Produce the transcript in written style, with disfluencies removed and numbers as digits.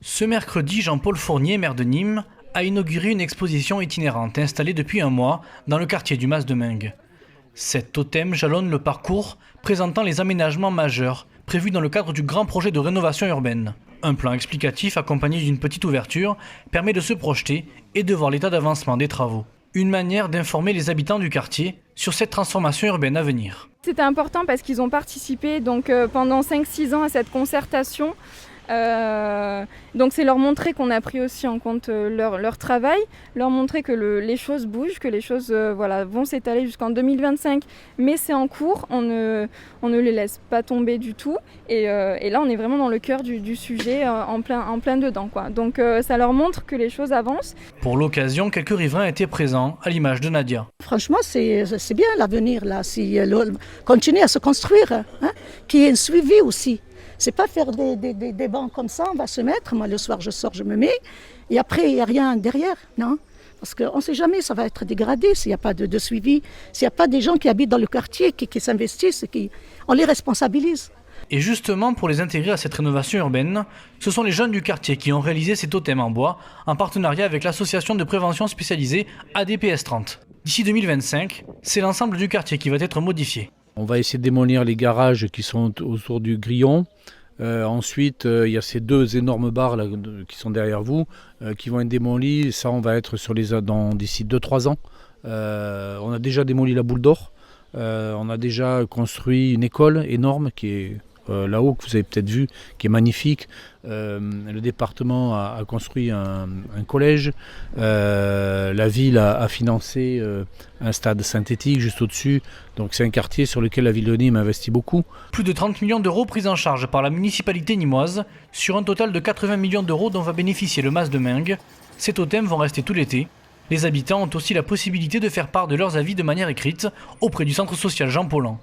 Ce mercredi, Jean-Paul Fournier, maire de Nîmes, a inauguré une exposition itinérante installée depuis un mois dans le quartier du Mas de Meung. Cet totem jalonne le parcours présentant les aménagements majeurs prévus dans le cadre du grand projet de rénovation urbaine. Un plan explicatif accompagné d'une petite ouverture permet de se projeter et de voir l'état d'avancement des travaux. Une manière d'informer les habitants du quartier sur cette transformation urbaine à venir. C'était important parce qu'ils ont participé pendant 5-6 ans à cette concertation. Donc c'est leur montrer qu'on a pris aussi en compte leur travail, leur montrer que les choses bougent, que les choses vont s'étaler jusqu'en 2025, mais c'est en cours, on ne les laisse pas tomber du tout. Et là on est vraiment dans le cœur du sujet, en plein dedans, quoi. Donc ça leur montre que les choses avancent. Pour l'occasion, quelques riverains étaient présents, à l'image de Nadia. Franchement, c'est bien l'avenir, là, si continue à se construire, hein, qu'il y ait un suivi aussi. C'est pas faire des bancs comme ça, on va se mettre, moi le soir je sors, je me mets, et après il n'y a rien derrière, non ? Parce qu'on ne sait jamais, ça va être dégradé s'il n'y a pas de suivi, s'il n'y a pas des gens qui habitent dans le quartier, qui s'investissent, on les responsabilise. Et justement, pour les intégrer à cette rénovation urbaine, ce sont les jeunes du quartier qui ont réalisé ces totems en bois, en partenariat avec l'association de prévention spécialisée ADPS 30. D'ici 2025, c'est l'ensemble du quartier qui va être modifié. On va essayer de démolir les garages qui sont autour du grillon. Ensuite, il y a ces deux énormes barres là, qui sont derrière vous, qui vont être démolies. Ça, on va être d'ici 2-3 ans. On a déjà démoli la boule d'or. On a déjà construit une école énorme qui est là-haut, que vous avez peut-être vu, qui est magnifique. Le département a construit un collège. La ville a financé un stade synthétique juste au-dessus. Donc c'est un quartier sur lequel la ville de Nîmes investit beaucoup. Plus de 30 millions d'euros pris en charge par la municipalité nîmoise sur un total de 80 millions d'euros dont va bénéficier le Mas de Meung. Ces totems vont rester tout l'été. Les habitants ont aussi la possibilité de faire part de leurs avis de manière écrite auprès du centre social Jean Paulhan.